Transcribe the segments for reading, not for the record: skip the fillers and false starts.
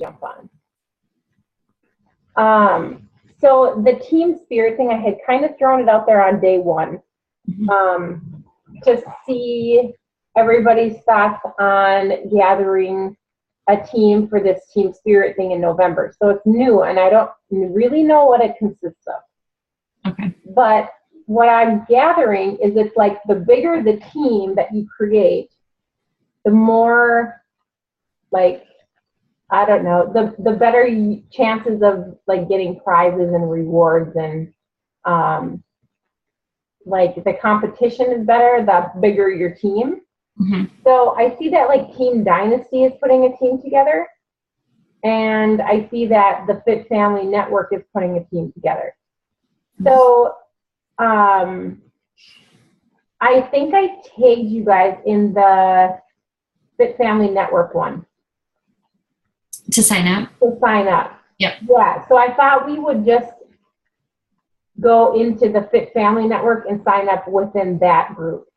jump on. So the team spirit thing, I had kind of thrown it out there on day one to see everybody's thoughts on gathering a team for this team spirit thing in November. So it's new, and I don't really know what it consists of. Okay. But what I'm gathering is it's like the bigger the team that you create, the more, like, I don't know, the better chances of like getting prizes and rewards, and like the competition is better the bigger your team. So I see that like Team Dynasty is putting a team together, and I see that the Fit Family Network is putting a team together. So I think I tagged you guys in the Fit Family Network one. To sign up? To sign up. Yep. Yeah, so I thought we would just go into the Fit Family Network and sign up within that group.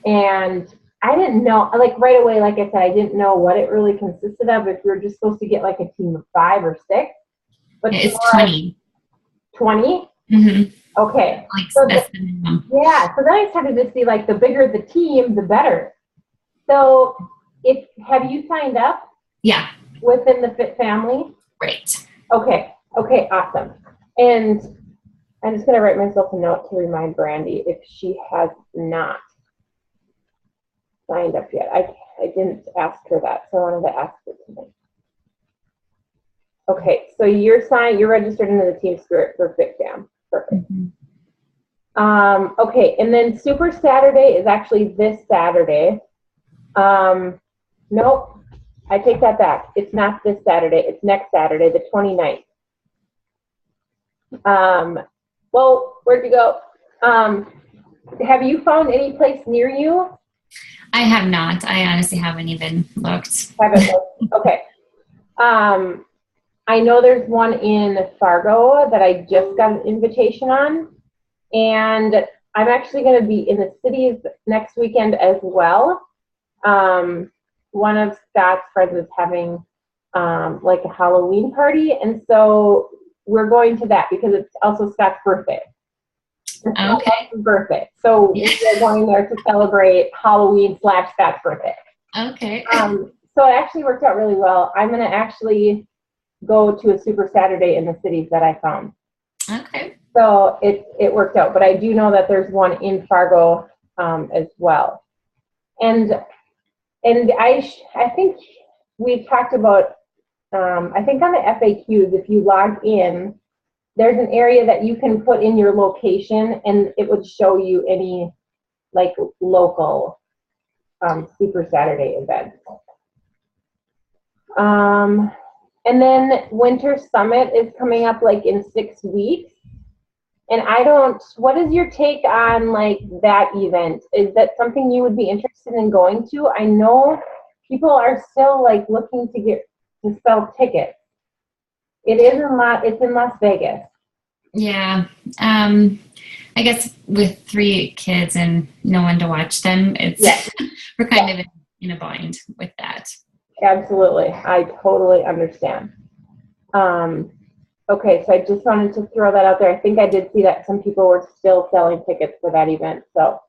And I didn't know, like right away, like I said, I didn't know what it really consisted of, if we were just supposed to get like a team of 5 or 6. But yeah, it's 20. 20? Okay. Like, so that's the minimum. Yeah, so then I started to see like the bigger the team, the better. So have you signed up? Yeah. Within the Fit Family? Right. Okay, awesome. And I'm just going to write myself a note to remind Brandy if she has not signed up yet. I didn't ask her that, so I wanted to ask her tonight. Okay, so you're registered into the Team Spirit for Fit Fam. Perfect. Okay, and then Super Saturday is actually this Saturday. Nope. I take that back. It's not this Saturday. It's next Saturday, the 29th. Well, where'd you go? Have you found any place near you? I have not. I honestly haven't even looked. Haven't looked. Okay. I know there's one in Fargo that I just got an invitation on, and I'm actually going to be in the cities next weekend as well. One of Scott's friends is having like a Halloween party, and so we're going to that because it's also Scott's birthday. Okay. Birthday. So we're going there to celebrate Halloween / Scott's birthday. Okay. So it actually worked out really well. I'm going to actually go to a Super Saturday in the cities that I found. Okay. So it worked out, but I do know that there's one in Fargo as well. And I think we've talked about, I think on the FAQs, if you log in, there's an area that you can put in your location, and it would show you any like local Super Saturday events. And then Winter Summit is coming up like in 6 weeks. And what is your take on like that event? Is that something you would be interested in going to? I know people are still like looking to sell tickets. It's in Las Vegas. Yeah. I guess with 3 kids and no one to watch them, we're kind of in a bind with that. Absolutely. I totally understand. Okay, so I just wanted to throw that out there. I think I did see that some people were still selling tickets for that event. So,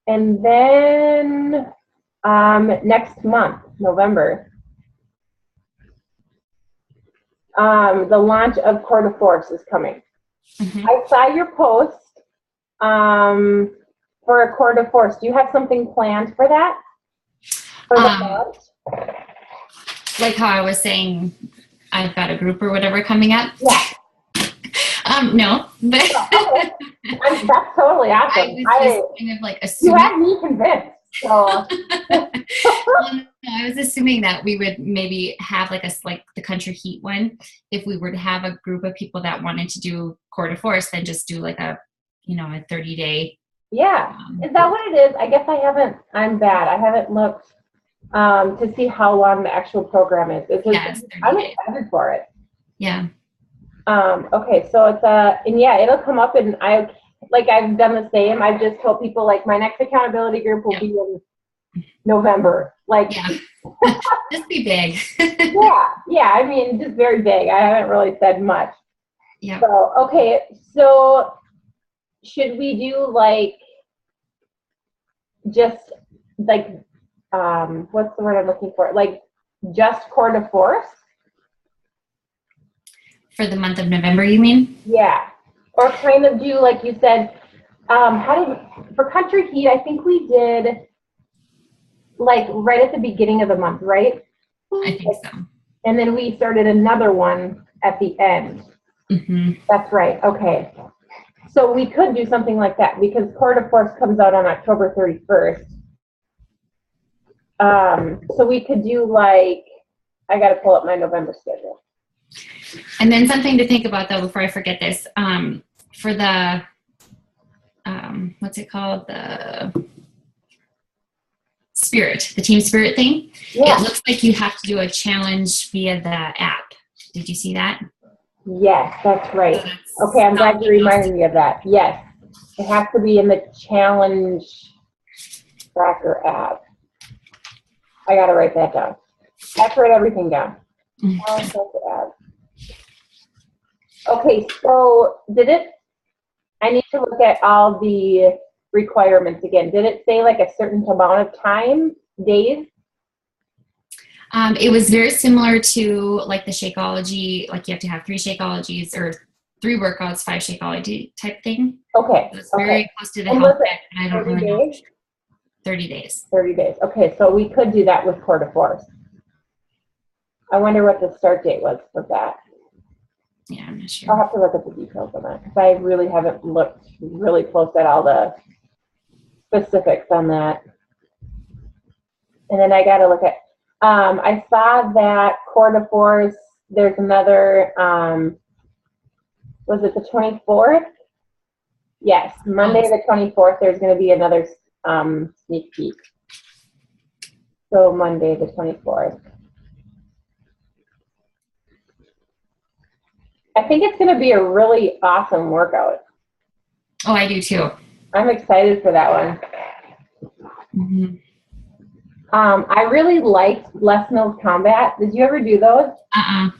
and then next month, November, the launch of Court of Force is coming. I saw your post for a Court of Force. Do you have something planned for that? For the launch? Like how I was saying, I've got a group or whatever coming up. Yeah. No. But that's totally awesome. I was just kind of like assuming. You had me convinced. So. I was assuming that we would maybe have like the Country Heat one. If we were to have a group of people that wanted to do Court of Force, then just do like a 30-day. Yeah. Is that what it is? I guess I'm bad. I haven't looked to see how long the actual program is. I'm excited for it. Yeah. Okay, so it's it'll come up, and I've done the same. I've just told people like my next accountability group will be in November. Just be big. Yeah, I mean, just very big. I haven't really said much. Yeah. So, okay, so should we do like just like what's the word I'm looking for? Like just Coeur de Force? For the month of November, you mean? Yeah. Or kind of do like you said, for Country Heat, I think we did like right at the beginning of the month, right? I think so. And then we started another one at the end. Mm-hmm. That's right. Okay. So we could do something like that because Coeur de Force comes out on October 31st. So we could do like, I got to pull up my November schedule. And then something to think about though, before I forget this, for the, what's it called? The spirit, the team spirit thing. Yeah. It looks like you have to do a challenge via the app. Did you see that? Yes, that's right. So that's Okay, I'm glad you reminded me of that. Yes, it has to be in the challenge tracker app. I got to write that down. I have to write everything down. Challenge tracker app. Okay, so I need to look at all the requirements again. Did it say like a certain amount of time, days? It was very similar to like the Shakeology, like you have to have 3 Shakeologies or 3 workouts, 5 Shakeology type thing. Okay. It was very close to the And health was it tech, and I don't 30 really know. days? 30 days. 30 days. Okay, so we could do that with Coeur de Force. I wonder what the start date was for that. Yeah, I'm not I'll sure. have to look at the details on that because I really haven't looked really close at all the specifics on that. And then I got to look at, I saw that Coeur de Force, there's another, was it the 24th? Yes, Monday the 24th, there's going to be another sneak peek. So Monday the 24th. I think it's going to be a really awesome workout. Oh, I do too. I'm excited for that one. Mm-hmm. I really liked Les Mills Combat. Did you ever do those? Uh-uh.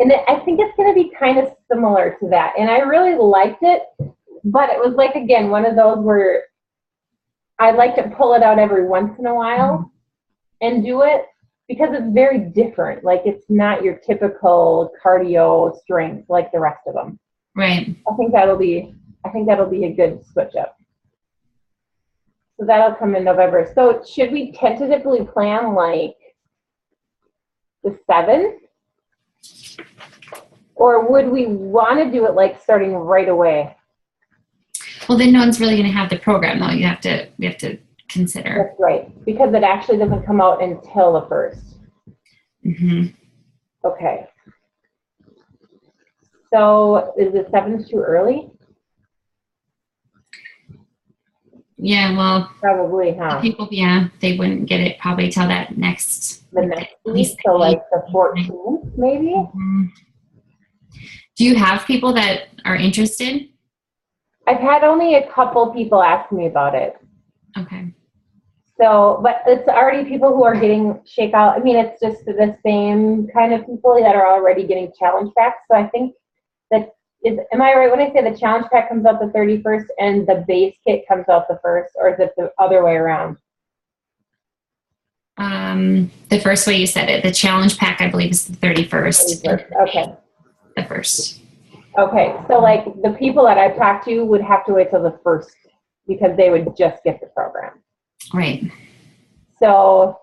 And I think it's going to be kind of similar to that. And I really liked it, but it was like, again, one of those where I like to pull it out every once in a while and do it because it's very different. Like it's not your typical cardio strength like the rest of them. Right. I think that'll be a good switch up. So that'll come in November. So should we tentatively plan like the 7th? Or would we want to do it like starting right away? Well, then no one's really going to have the program though. We have to consider. That's right, because it actually doesn't come out until the 1st. Mm-hmm. Okay. So is the 7th too early? Yeah, well, Probably, huh? people, yeah, they wouldn't get it probably till that next. The next week, so like the 14th, maybe? Mm-hmm. Do you have people that are interested? I've had only a couple people ask me about it. Okay. So, but it's already people who are getting shakeout. I mean, it's just the same kind of people that are already getting challenge packs. So I think that am I right when I say the challenge pack comes out the 31st and the base kit comes out the 1st, or is it the other way around? The first way you said it, the challenge pack, I believe, is the 31st. Okay. The 1st. Okay, so like the people that I've talked to would have to wait till the 1st because they would just get the program. Right. So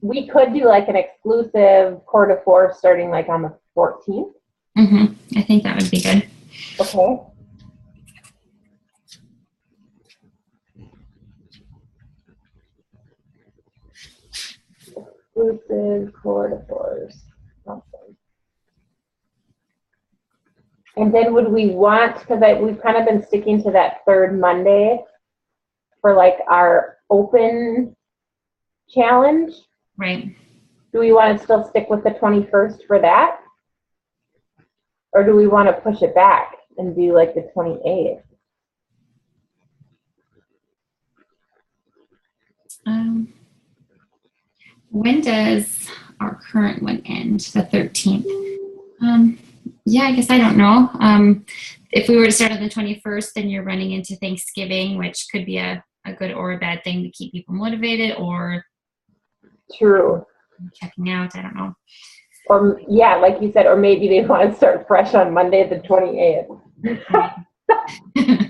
we could do like an exclusive Coeur de Force starting like on the 14th. Mm-hmm. I think that would be good. Okay. Exclusive Coeur de Force. Awesome. And then would we want, because we've kind of been sticking to that 3rd Monday for like our open challenge. Right. Do we want to still stick with the 21st for that? Or do we want to push it back and do like the 28th? When does our current one end? The 13th. Yeah, I guess I don't know. If we were to start on the 21st, then you're running into Thanksgiving, which could be a good or a bad thing to keep people motivated, or True. checking out. I don't know. Or yeah, like you said, or maybe they want to start fresh on Monday the 28th.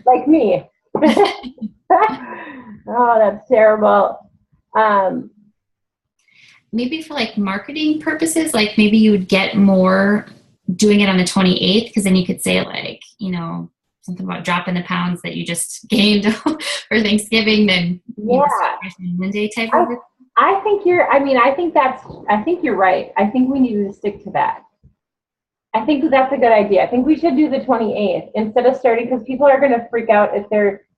Like me. Oh, that's terrible. Maybe for like marketing purposes, like maybe you would get more doing it on the 28th, because then you could say like, something about dropping the pounds that you just gained for Thanksgiving, then Monday type of it. I think you're right. I think we need to stick to that. I think that's a good idea. I think we should do the 28th instead of starting, because people are going to freak out if they're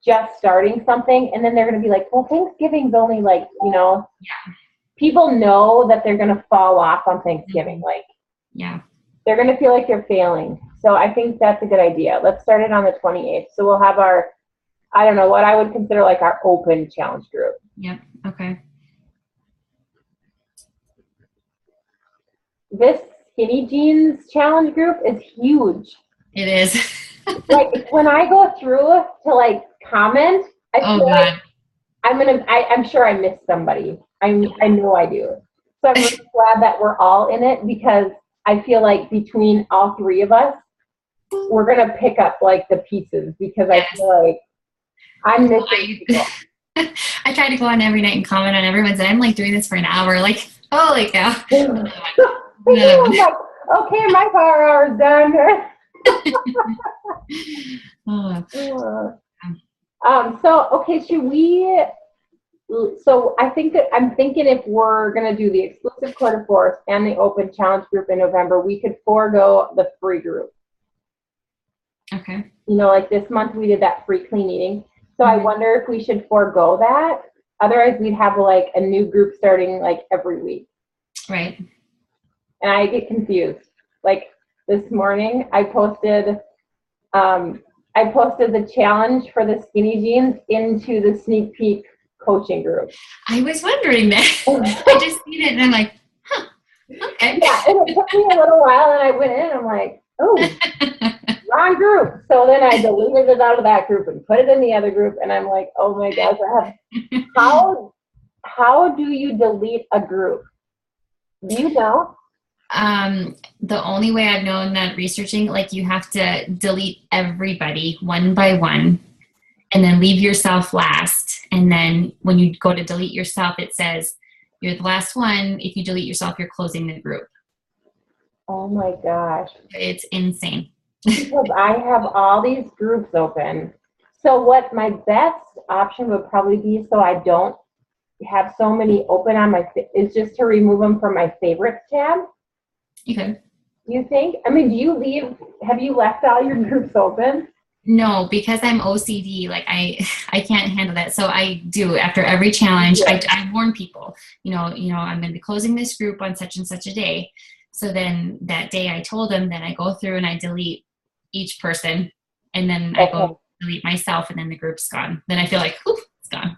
just starting something, and then they're going to be like, well, Thanksgiving's only like, people know that they're going to fall off on Thanksgiving. Like, they're going to feel like you're failing. So I think that's a good idea. Let's start it on the 28th. So we'll have our, I don't know, what I would consider like our open challenge group. Yep. Okay. This skinny jeans challenge group is huge. It is. Like when I go through to like comment, I feel like I'm sure I missed somebody. I know I do. So I'm really glad that we're all in it, because I feel like between all three of us, we're going to pick up like the pieces, because I feel like I'm missing people. I try to go on every night and comment on everyone's, and I'm like doing this for an hour. Like, holy cow. Like, okay, my power hour is done. Should we? So I think that I'm thinking if we're going to do the exclusive quarter force and the open challenge group in November, we could forego the free group. Okay. Like this month we did that free clean eating. So I wonder if we should forego that. Otherwise, we'd have like a new group starting like every week. Right. And I get confused. Like this morning, I posted the challenge for the skinny jeans into the sneak peek coaching group. I was wondering that. I just seen it and I'm like, huh, okay. Yeah, and it took me a little while, and I went in and I'm like, oh, wrong group. So then I deleted it out of that group and put it in the other group, and I'm like, oh my gosh, how do you delete a group? Do you know? The only way I've known that researching, like you have to delete everybody one by one and then leave yourself last. And then when you go to delete yourself, it says you're the last one. If you delete yourself, you're closing the group. Oh my gosh. It's insane. Because I have all these groups open. So what my best option would probably be, so I don't have so many open on my, is just to remove them from my favorites tab. Okay. Do you think? I mean, have you left all your groups open? No, because I'm OCD, like I can't handle that. So I do, after every challenge, I warn people, I'm going to be closing this group on such and such a day. So then that day I told them, then I go through and I delete each person, and then I go delete myself, and then the group's gone. Then I feel like, ooh, it's gone.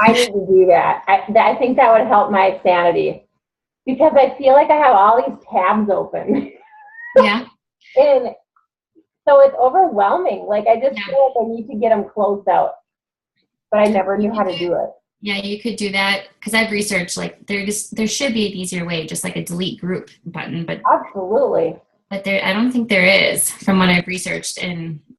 I need to do that. I think that would help my sanity, because I feel like I have all these tabs open. Yeah. And so it's overwhelming. Like I just feel like I need to get them closed out, but I never knew how to do it. Yeah, you could do that, because I've researched like there should be an easier way, just like a delete group button, but absolutely. But I don't think there is, from what I've researched,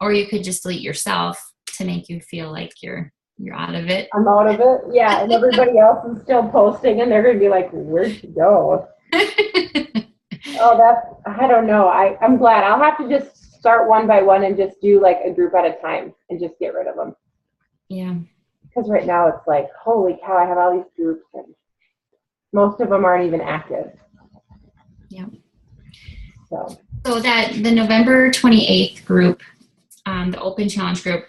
or you could just delete yourself to make you feel like you're out of it. I'm out of it. Yeah, and everybody else is still posting, and they're gonna be like, "Where'd she go?" I don't know. I'm glad. I'll have to just start one by one and just do like a group at a time and just get rid of them. Yeah. Because right now it's like, holy cow, I have all these groups, and most of them aren't even active. Yeah. So that the November 28th group, the open challenge group,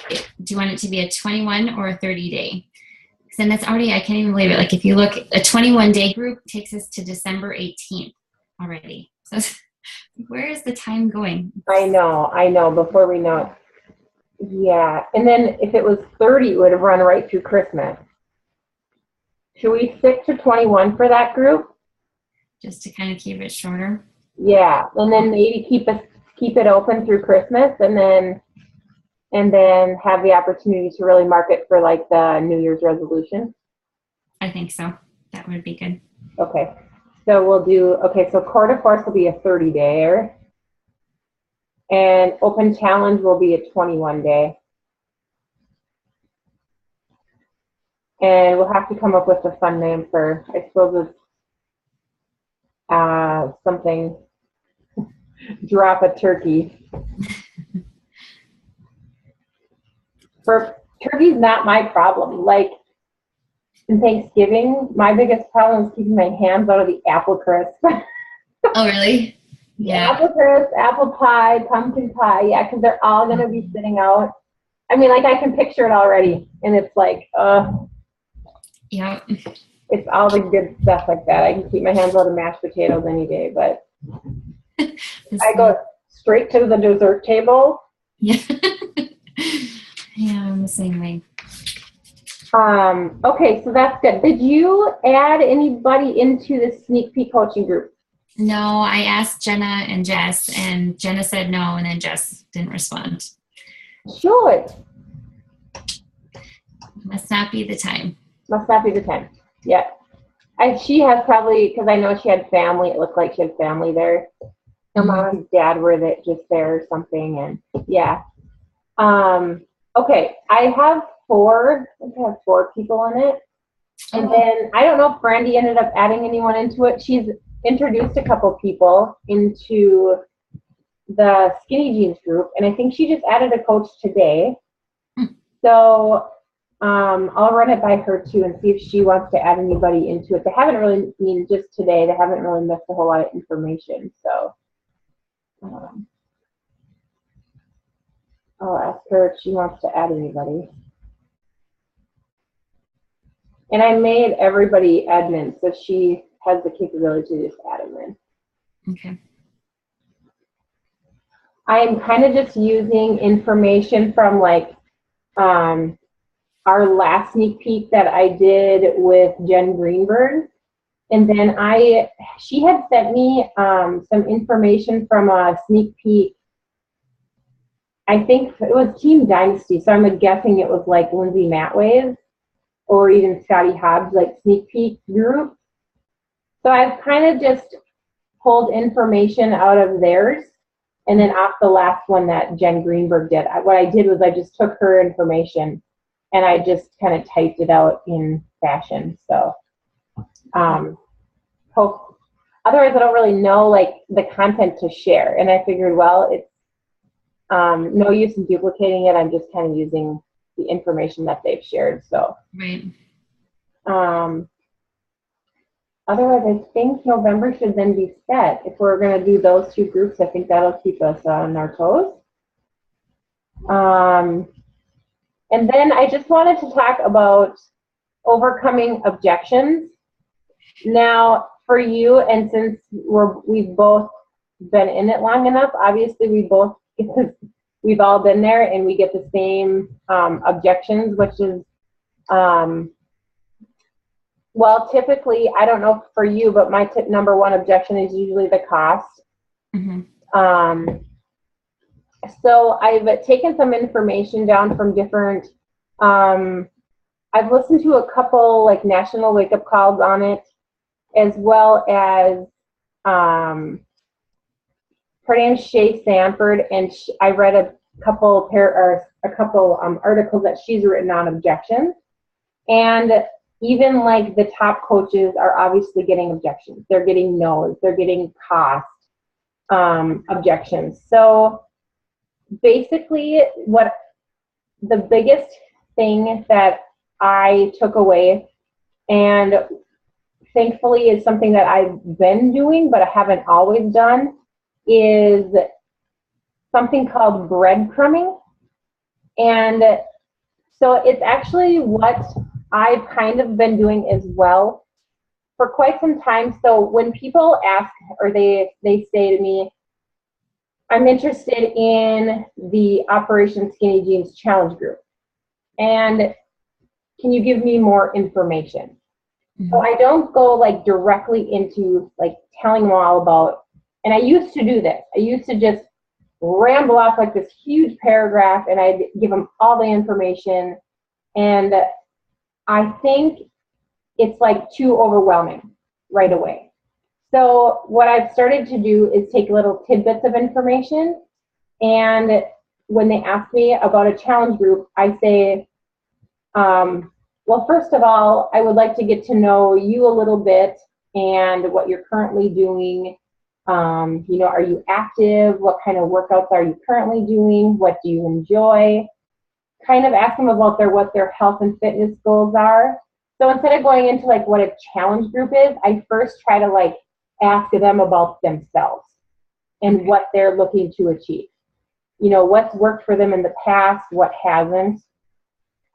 do you want it to be a 21 or a 30-day? Because then that's already, I can't even believe it. Like if you look, a 21-day group takes us to December 18th already. So where is the time going? I know, before we know it. Yeah, and then if it was 30, it would have run right through Christmas. Should we stick to 21 for that group? Just to kind of keep it shorter. Yeah, and then maybe keep it open through Christmas, and then have the opportunity to really market for like the New Year's resolution. I think so. That would be good. Okay, so we'll do, so Core de Force will be a 30-day, and Open Challenge will be a 21-day. And we'll have to come up with a fun name for, I suppose it's something, drop a turkey. For turkey's not my problem. Like in Thanksgiving, my biggest problem is keeping my hands out of the apple crisp. Oh, really? Yeah. Apple crisp, apple pie, pumpkin pie. Yeah, because they're all going to be sitting out. I mean, like I can picture it already. And it's like, yeah. It's all the good stuff like that. I can keep my hands out of mashed potatoes any day, but I go straight to the dessert table. Yeah. Yeah, I'm the same way. Okay, so that's good. Did you add anybody into the sneak peek coaching group? No, I asked Jenna and Jess, and Jenna said no, and then Jess didn't respond. Sure. Must not be the time. Must not be the time. Yeah. She has probably, because I know she had family. It looked like she had family there. Her mom and dad were just there or something, and yeah. Okay, I have four people in it. And then I don't know if Brandy ended up adding anyone into it. She's introduced a couple people into the skinny jeans group, and I think she just added a coach today. So I'll run it by her too and see if she wants to add anybody into it. They haven't really, just today, they haven't really missed a whole lot of information. So I'll ask her if she wants to add anybody. And I made everybody admin, so she has the capability to just add them in. Okay. I am kind of just using information from like our last sneak peek that I did with Jen Greenberg. And then she had sent me some information from a sneak peek. I think it was Team Dynasty, so I'm guessing it was like Lindsay Matway's or even Scotty Hobbs, like sneak peek group. So I've kind of just pulled information out of theirs and then off the last one that Jen Greenberg did. What I did was I just took her information and I just kind of typed it out in fashion. So otherwise I don't really know like the content to share. And I figured, well, it's no use in duplicating it. I'm just kind of using the information that they've shared. So right. Otherwise, I think November should then be set. If we're going to do those two groups, I think that'll keep us on our toes. And then I just wanted to talk about overcoming objections. Now, for you, and since we've both been in it long enough, obviously we've all been there and we get the same objections, which is, well, typically, I don't know for you, but my number one objection is usually the cost. Mm-hmm. So I've taken some information down from different, I've listened to a couple like national wake-up calls on it, as well as her name's Shay Sanford, and I read a couple articles that she's written on objections, and even like the top coaches are obviously getting objections. They're getting no's. They're getting cost objections. So basically, what the biggest thing that I took away, and thankfully is something that I've been doing, but I haven't always done, is something called breadcrumbing. And so it's actually what I've kind of been doing as well for quite some time. So when people ask or they say to me, I'm interested in the Operation Skinny Jeans Challenge group, and can you give me more information? So I don't go like directly into like telling them all about, and I used to do this. I used to just ramble off like this huge paragraph and I'd give them all the information. And I think it's like too overwhelming right away. So what I've started to do is take little tidbits of information, and when they ask me about a challenge group, I say, well, first of all, I would like to get to know you a little bit and what you're currently doing. Are you active? What kind of workouts are you currently doing? What do you enjoy? Kind of ask them about what their health and fitness goals are. So instead of going into like what a challenge group is, I first try to like ask them about themselves and what they're looking to achieve. What's worked for them in the past, what hasn't.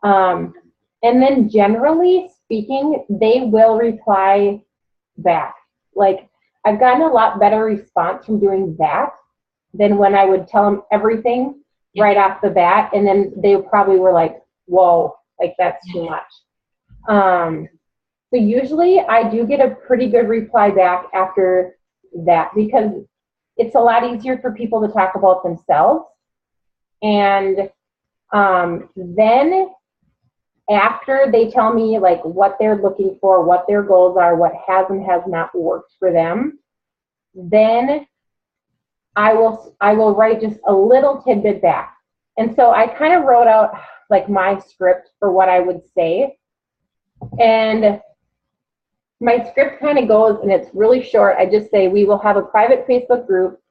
And then generally speaking, they will reply back. Like, I've gotten a lot better response from doing that than when I would tell them everything right off the bat, and then they probably were like, whoa, like that's too much. So usually I do get a pretty good reply back after that, because it's a lot easier for people to talk about themselves. And then after they tell me like what they're looking for, what their goals are, what has and has not worked for them, then I will write just a little tidbit back. And so I kind of wrote out like my script for what I would say. And my script kind of goes, and it's really short. I just say, we will have a private Facebook group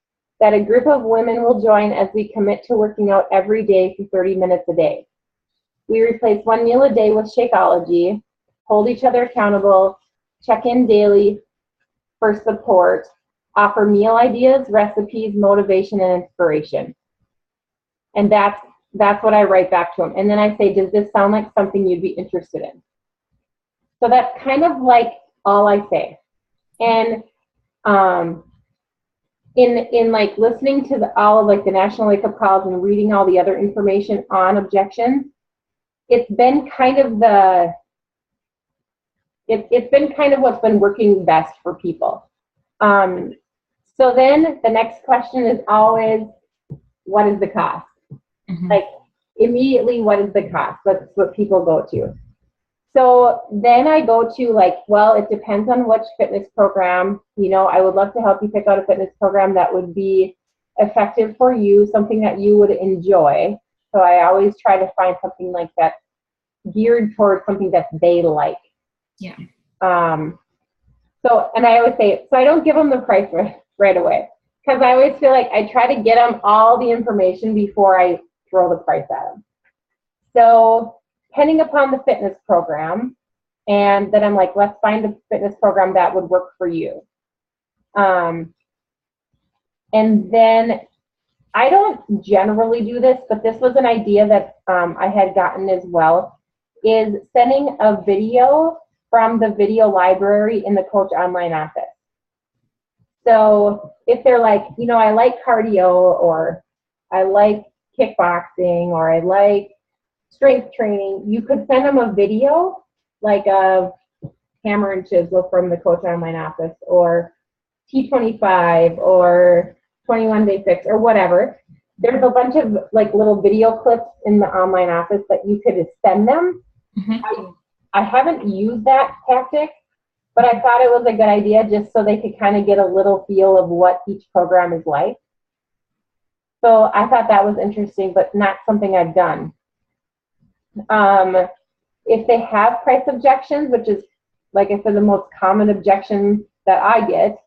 that a group of women will join as we commit to working out every day for 30 minutes a day. We replace one meal a day with Shakeology, hold each other accountable, check in daily for support, offer meal ideas, recipes, motivation, and inspiration. And that's what I write back to them. And then I say, does this sound like something you'd be interested in? So that's kind of like all I say. And in like listening to all of like the National Wake Up Calls and reading all the other information on objections, it's been kind of it's been kind of what's been working best for people. So then the next question is always, what is the cost? Like immediately, what is the cost? That's what people go to. So then I go to like, well, it depends on which fitness program. I would love to help you pick out a fitness program that would be effective for you, something that you would enjoy. So I always try to find something like that geared towards something that they like. Yeah. So, and I always say, so I don't give them the price right away, because I always feel like I try to get them all the information before I throw the price at them. So depending upon the fitness program, and then I'm like, let's find a fitness program that would work for you. And then I don't generally do this, but this was an idea that I had gotten as well, is sending a video from the video library in the Coach Online office. So if they're like, I like cardio, or I like kickboxing, or I like strength training, you could send them a video like of hammer and chisel from the Coach Online office, or T25, or 21-day fix, or whatever. There's a bunch of like little video clips in the online office that you could send them. I haven't used that tactic, but I thought it was a good idea just so they could kind of get a little feel of what each program is like. So I thought that was interesting, but not something I've done. If they have price objections, which is, like I said, the most common objection that I get,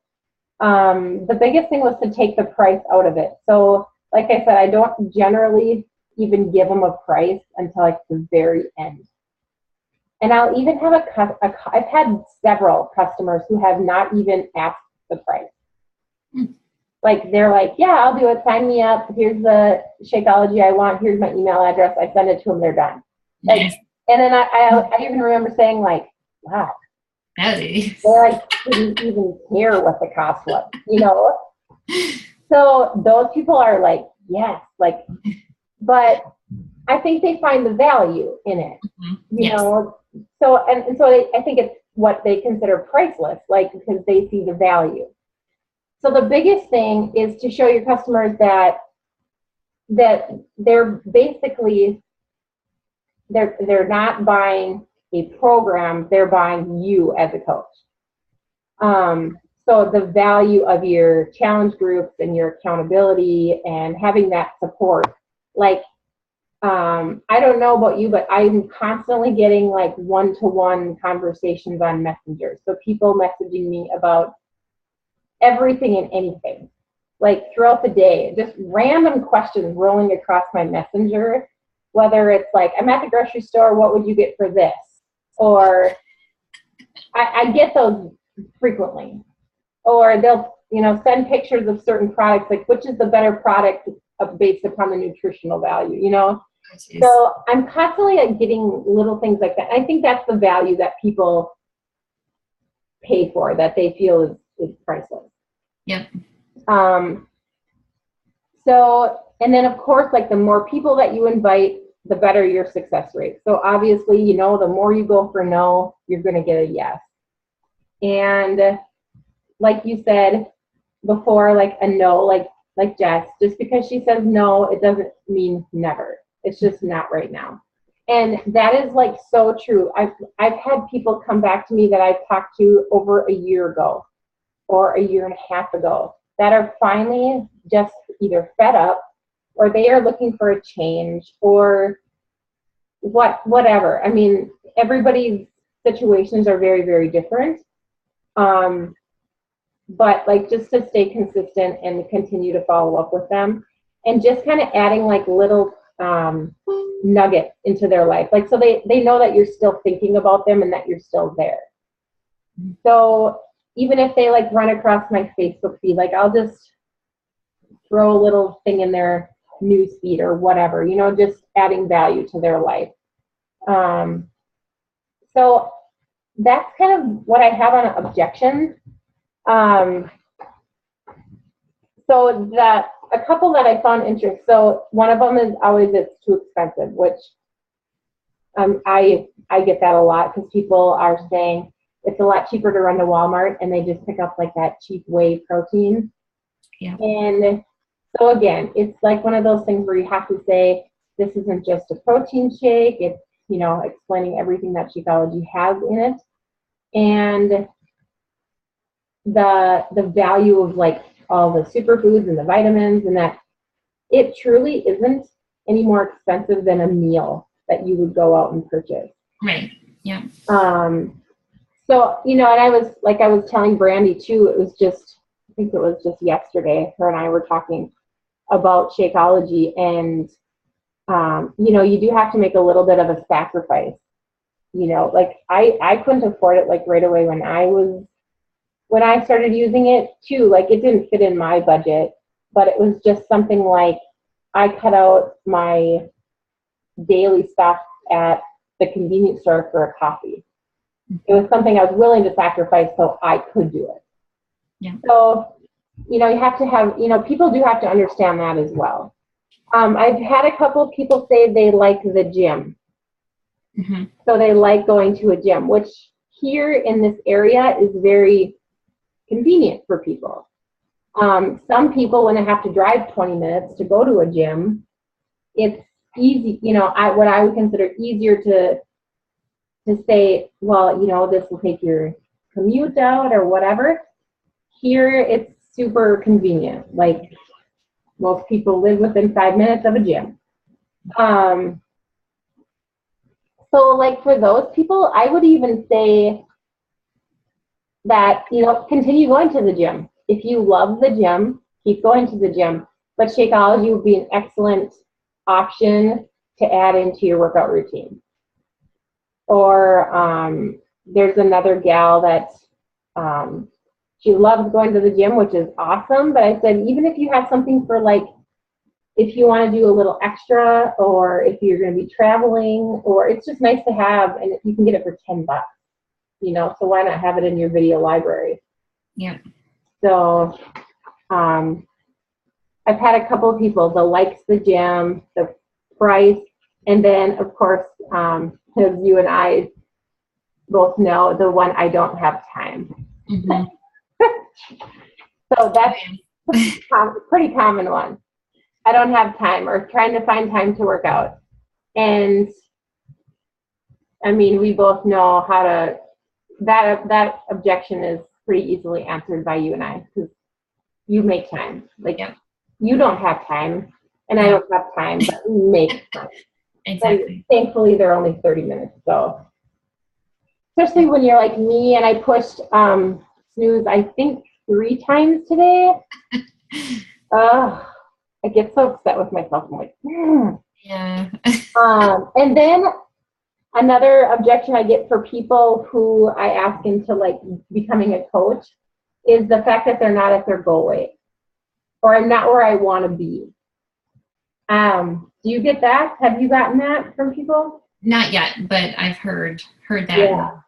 the biggest thing was to take the price out of it. So like I said, I don't generally even give them a price until like the very end. And I'll even have I've had several customers who have not even asked the price. Like they're like, yeah, I'll do it. Sign me up. Here's the Shakeology I want. Here's my email address. I send it to them. They're done. Like, and then I even remember saying like, wow, they like didn't even care what the cost was, So those people are like, yes, like, but I think they find the value in it, you know. So and so I think what they consider priceless, like because they see the value. So the biggest thing is to show your customers that they're basically they're not buying a program, they're buying you as a coach. So the value of your challenge groups and your accountability and having that support, like, I don't know about you, but I'm constantly getting like one-to-one conversations on Messenger. So people messaging me about everything and anything, like throughout the day, just random questions rolling across my Messenger, whether it's like, I'm at the grocery store, what would you get for this? Or I get those frequently. Or they'll, send pictures of certain products, like which is the better product based upon the nutritional value, Jeez. So I'm constantly getting little things like that. I think that's the value that people pay for, that they feel is priceless. Yep. So, and then of course, like the more people that you invite, the better your success rate. So obviously, the more you go for no, you're going to get a yes. And like you said before, like a no, like Jess, just because she says no, it doesn't mean never. It's just not right now. And that is like so true. I've had people come back to me that I've talked to over a year ago or a year and a half ago that are finally just either fed up or they are looking for a change or whatever. I mean, everybody's situations are very, very different. But like just to stay consistent and continue to follow up with them and just kind of adding like little nuggets into their life. Like, so they know that you're still thinking about them and that you're still there. So even if they like run across my Facebook feed, like I'll just throw a little thing in their news feed or whatever, just adding value to their life. So that's kind of what I have on objections. So that a couple that I found interesting. So one of them is always it's too expensive, which I get that a lot because people are saying it's a lot cheaper to run to Walmart and they just pick up like that cheap whey protein. Yeah. And so again, it's like one of those things where you have to say this isn't just a protein shake. It's explaining everything that Shakeology has in it, and the value of like all the superfoods and the vitamins, and that it truly isn't any more expensive than a meal that you would go out and purchase. Right. Yeah. So, and I was telling Brandy too, I think it was just yesterday, her and I were talking about Shakeology, and you do have to make a little bit of a sacrifice. Like I couldn't afford it like right away when I started using it too. Like it didn't fit in my budget, but it was just something like I cut out my daily stuff at the convenience store for a coffee. It was something I was willing to sacrifice so I could do it. Yeah. So, you have to have, people do have to understand that as well. I've had a couple of people say they like the gym. Mm-hmm. So they like going to a gym, which here in this area is very convenient for people. Some people, when they have to drive 20 minutes to go to a gym, it's easy, what I would consider easier to say, well, this will take your commute out or whatever. Here, it's super convenient. Like, most people live within 5 minutes of a gym. So, like, for those people, I would even say that, continue going to the gym. If you love the gym, keep going to the gym. But Shakeology would be an excellent option to add into your workout routine. Or there's another gal that she loves going to the gym, which is awesome. But I said, even if you have something for like, if you want to do a little extra, or if you're going to be traveling, or it's just nice to have, and you can get it for $10, so why not have it in your video library? Yeah. So I've had a couple of people that likes the gym, the price, and then of course, as you and I both know, the one I don't have time. Mm-hmm. So that's a pretty common one. I don't have time, or trying to find time to work out. And I mean, we both know how to, that objection is pretty easily answered by you and I, because you make time. Like, yep. You don't have time, and I don't have time, but we make time. Exactly. And thankfully, they're only 30 minutes, so. Especially when you're like me, and I pushed snooze, I think 3 times today. I get so upset with myself. I'm like, Yeah. And then another objection I get for people who I ask into like becoming a coach is the fact that they're not at their goal weight, or I'm not where I want to be. Do you get that? Have you gotten that from people? Not yet, but I've heard that. Yeah.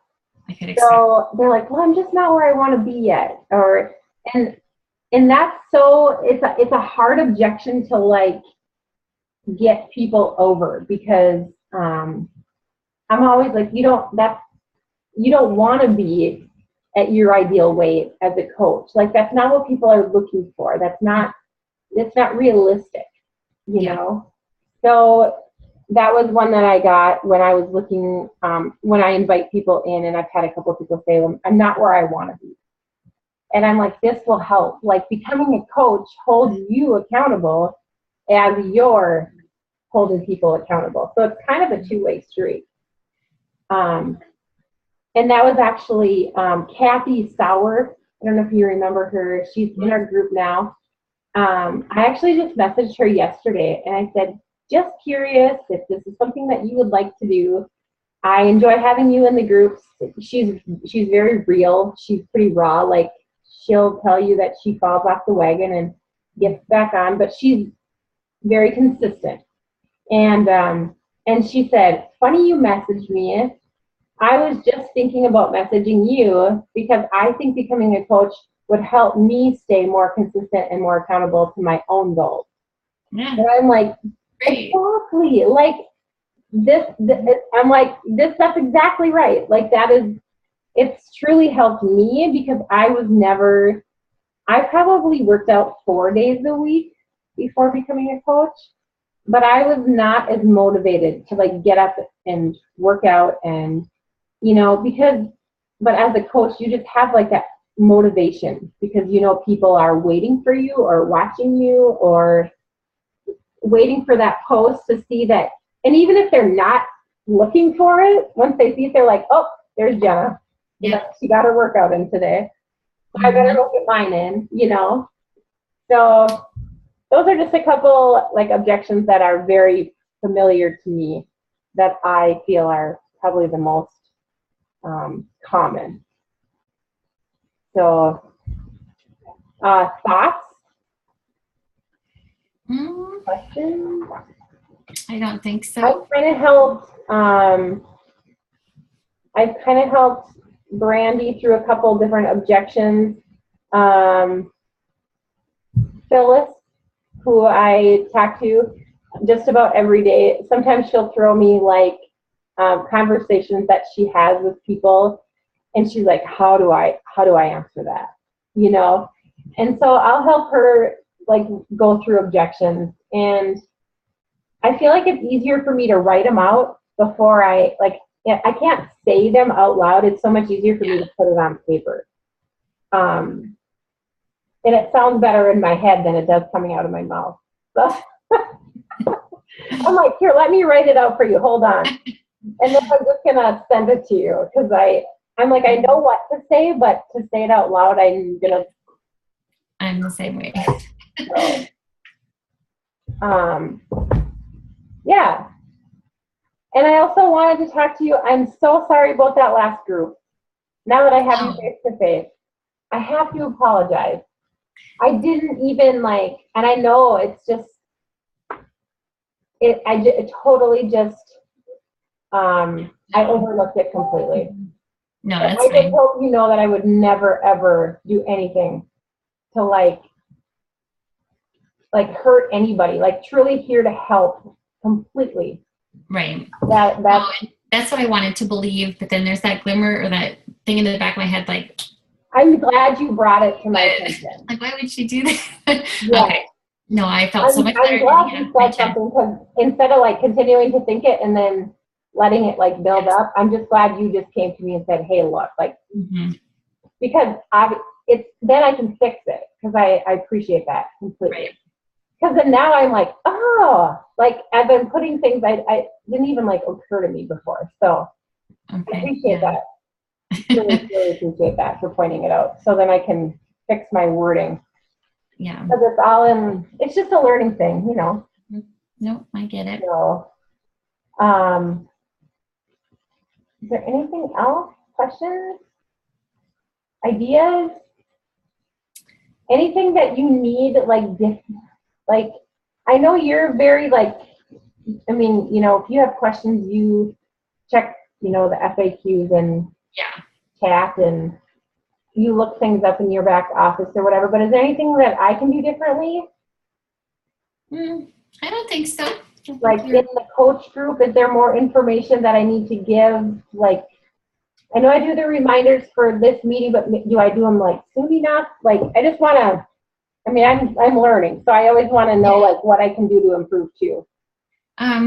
I could expect. So they're like, well, I'm just not where I want to be yet, and that's so, it's a hard objection to like get people over, because I'm always like, you don't want to be at your ideal weight as a coach. Like, that's not what people are looking for. It's not realistic, you know? So that was one that I got when I was looking, when I invite people in, and I've had a couple of people say, well, I'm not where I want to be. And I'm like, this will help. Like, becoming a coach holds you accountable as you're holding people accountable. So it's kind of a two-way street. And that was actually Kathy Sauer. I don't know if you remember her. She's in our group now. I actually just messaged her yesterday, and I said, just curious if this is something that you would like to do. I enjoy having you in the groups. She's very real. She's pretty raw. Like, she'll tell you that she falls off the wagon and gets back on, but she's very consistent. And she said, funny you messaged me. I was just thinking about messaging you because I think becoming a coach would help me stay more consistent and more accountable to my own goals. Yeah. And I'm like, exactly. Like, I'm like, that's exactly right. Like, it's truly helped me, because I probably worked out 4 days a week before becoming a coach, but I was not as motivated to like get up and work out, and, you know, but as a coach, you just have like that motivation, because, you know, people are waiting for you or watching you or waiting for that post to see that. And even if they're not looking for it, once they see it, they're like, oh, there's Jenna. Yeah. She got her workout in today. So I better go get mine in, you know? So those are just a couple like objections that are very familiar to me, that I feel are probably the most common. So thoughts? Questions? I don't think so. I've kind of helped Brandy through a couple different objections. Phyllis, who I talk to just about every day, sometimes she'll throw me like conversations that she has with people, and she's like, how do I answer that, you know? And so I'll help her like go through objections, and I feel like it's easier for me to write them out before I can't say them out loud. It's so much easier for me to put it on paper. And it sounds better in my head than it does coming out of my mouth. So I'm like, here, let me write it out for you. Hold on. And then I'm just gonna send it to you, because I'm like, I know what to say, but to say it out loud, I'm the same way. So, yeah. And I also wanted to talk to you. I'm so sorry about that last group. Now that I have you face to face, I have to apologize. I didn't even and I know it's just, it totally just, I overlooked it completely. No, that's I fine. just hope you know that I would never, ever do anything to hurt anybody, truly here to help completely. Right. That's that's what I wanted to believe, but then there's that glimmer or that thing in the back of my head, like, I'm glad you brought it to my attention. like, why would she do that? Yeah. Okay. No, I felt so much I'm better. glad you said something, because instead of like continuing to think it and then letting it like build up, I'm just glad you just came to me and said, hey, look, like, because it's then I can fix it, because I appreciate that completely. Right. Because then now I'm like, oh, like I've been putting things I didn't even like occur to me before. So I appreciate that. Really, really appreciate that for pointing it out. So then I can fix my wording. Yeah. Because it's all it's just a learning thing, you know. No, I get it. So, is there anything else? Questions? Ideas? Anything that you need, like, I know you're very, like, I mean, you know, if you have questions, you check, you know, the FAQs and chat, and you look things up in your back office or whatever, but is there anything that I can do differently? I don't think so. Like in the coach group, is there more information that I need to give? Like, I know I do the reminders for this meeting, but do I do them like soon enough? Like, I just want to, I mean, I'm learning, so I always want to know like what I can do to improve too. I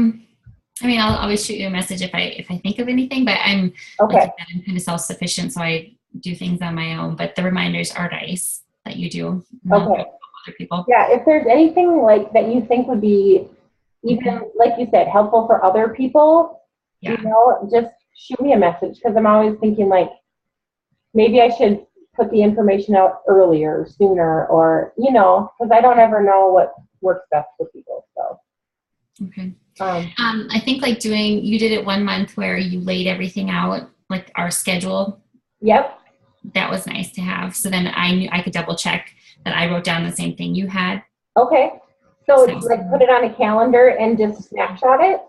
mean, I'll always shoot you a message if I think of anything, but I'm okay. I'm kind of self-sufficient, so I do things on my own. But the reminders are nice that you do. Okay. Other people. Yeah, if there's anything like that you think would be even, like you said, helpful for other people, you know, just shoot me a message, because I'm always thinking like maybe I should put the information out earlier, sooner, or, you know, because I don't ever know what works best for people. So. Okay. I think like you did it 1 month where you laid everything out, like our schedule. Yep. That was nice to have. So then I knew I could double check that I wrote down the same thing you had. Okay. So it's like put it on a calendar and just snapshot it?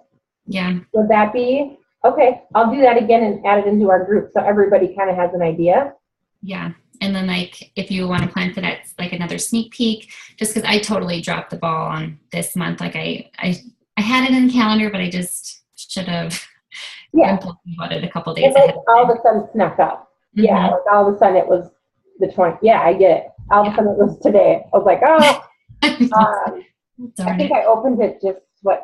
Yeah. Would that be? Okay. I'll do that again and add it into our group so everybody kind of has an idea. Yeah. And then like if you want to plan for that, like another sneak peek, just because I totally dropped the ball on this month. Like I had it in the calendar, but I just should have been talking about it a couple days ahead. All of a sudden snuck up. Yeah, like all of a sudden it was the 20th. Yeah, I get it. All of a sudden it was today. I was like, oh. I think I opened it just,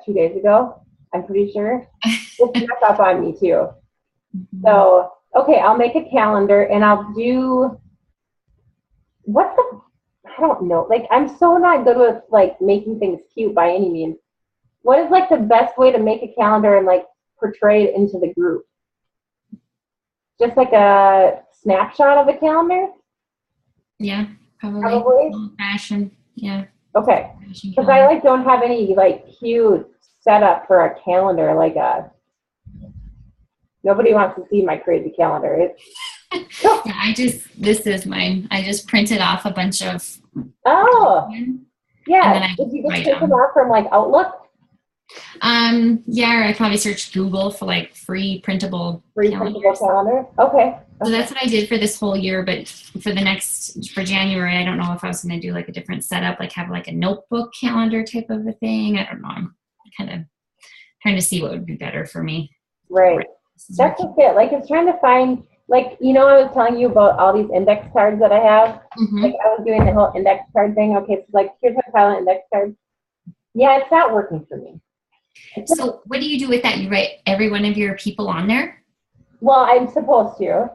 2 days ago? I'm pretty sure. It snuck up on me too. So, okay, I'll make a calendar and I'll do, I don't know. Like, I'm so not good with like making things cute by any means. What is like the best way to make a calendar and like portray it into the group? Just like a snapshot of a calendar? Yeah, probably. Old fashioned, yeah. Okay, because I like don't have any like cute setup for a calendar. Like nobody wants to see my crazy calendar. This is mine. I just printed off a bunch of. Oh, yeah. Did you just take them off from like Outlook? Yeah, or I probably searched Google for like free printable calendar. Okay. So that's what I did for this whole year, but for January, I don't know if I was going to do like a different setup, like have like a notebook calendar type of a thing. I don't know. I'm kind of trying to see what would be better for me. Right. That's just it. Like it's trying to find, like, you know, I was telling you about all these index cards that I have. Like I was doing the whole index card thing. Okay, so like here's my pile of index cards. Yeah, it's not working for me. So what do you do with that? You write every one of your people on there? Well, I'm supposed to,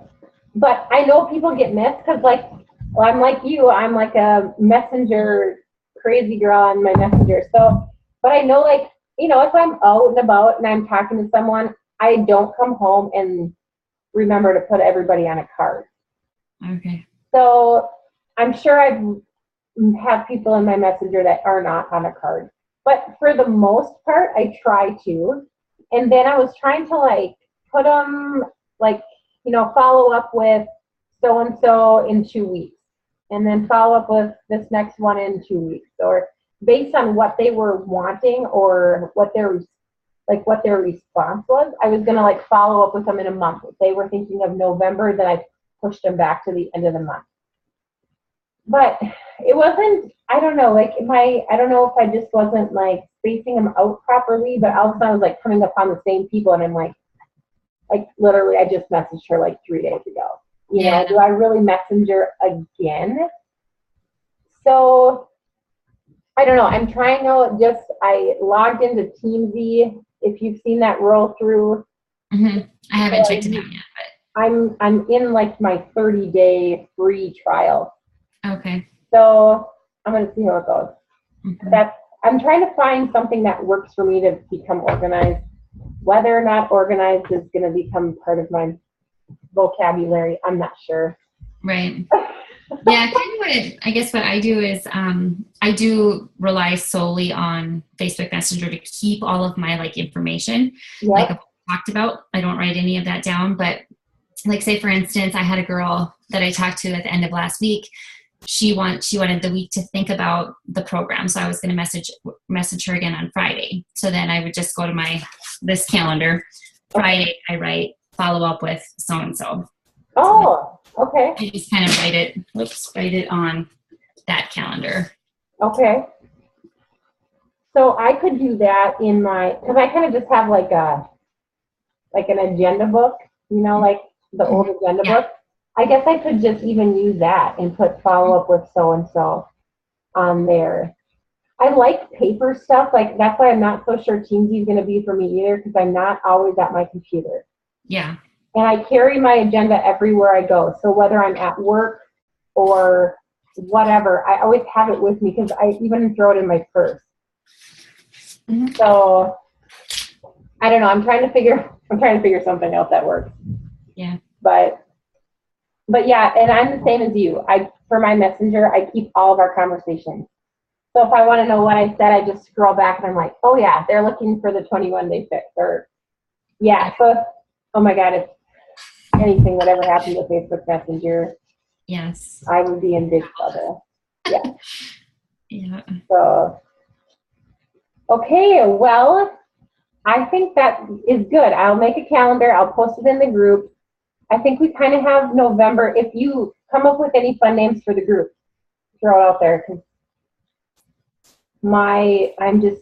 but I know people get missed because, like, well, I'm like you. I'm like a messenger crazy girl on my messenger. So, but I know, like, you know, if I'm out and about and I'm talking to someone, I don't come home and remember to put everybody on a card. Okay. So I'm sure I have people in my messenger that are not on a card. But for the most part, I try to. And then I was trying to like put them like, you know, follow up with so-and-so in 2 weeks. And then follow up with this next one in 2 weeks. Or based on what they were wanting or what their response was, I was going to like follow up with them in a month. If they were thinking of November, then I pushed them back to the end of the month. But it wasn't, I don't know, like I don't know if I just wasn't like spacing them out properly, but all of a sudden I was like coming upon the same people and I'm like, like literally I just messaged her like 3 days ago. You Yeah. know, do I really messenger again? So I don't know. I'm trying to I logged into TeamZ. If you've seen that roll through. I haven't checked it out yet, I'm in like my 30-day free trial. but okay. So I'm going to see how it goes. I'm trying to find something that works for me to become organized. Whether or not organized is going to become part of my vocabulary, I'm not sure. Right. Yeah, kind of I guess what I do is I do rely solely on Facebook Messenger to keep all of my like information, like I talked about. I don't write any of that down, but like say for instance, I had a girl that I talked to at the end of last week. She wanted the week to think about the program, so I was going to message her again on Friday. So then I would just go to this calendar. Friday, I write follow up with so and so. Oh, okay. I just kind of write it on that calendar. Okay. So I could do that because I kind of just have like an agenda book, you know, like the old agenda book. I guess I could just even use that and put follow up with so and so on there. I like paper stuff. Like that's why I'm not so sure TeamZ is going to be for me either, because I'm not always at my computer. Yeah. And I carry my agenda everywhere I go. So whether I'm at work or whatever, I always have it with me because I even throw it in my purse. So I don't know. I'm trying to figure something out that works. Yeah. But yeah, and I'm the same as you. For my messenger, I keep all of our conversations. So if I want to know what I said, I just scroll back and I'm like, oh yeah, they're looking for the 21-day fix. Or yeah. So oh my God, if anything would ever happen to Facebook Messenger, yes, I would be in big trouble. Yeah. Yeah. So okay, well, I think that is good. I'll make a calendar. I'll post it in the group. I think we kind of have November. If you come up with any fun names for the group, throw it out there, because I'm just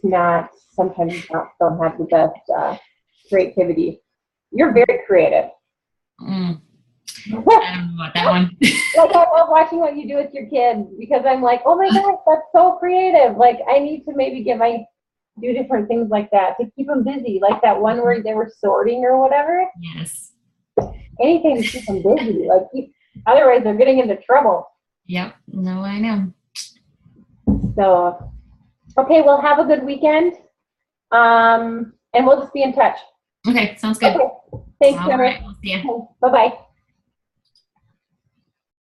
sometimes don't have the best creativity. You're very creative. I don't know about that one. Like I love watching what you do with your kids, because I'm like, oh my gosh, that's so creative. Like I need to maybe do different things like that to keep them busy. Like that one where they were sorting or whatever. Yes. Anything to keep them busy. Like otherwise they're getting into trouble. Yep. No, I know. So, okay, well, have a good weekend. And we'll just be in touch. Okay, sounds good. Okay. Thanks, All Jennifer. right, we'll see you. Bye-bye.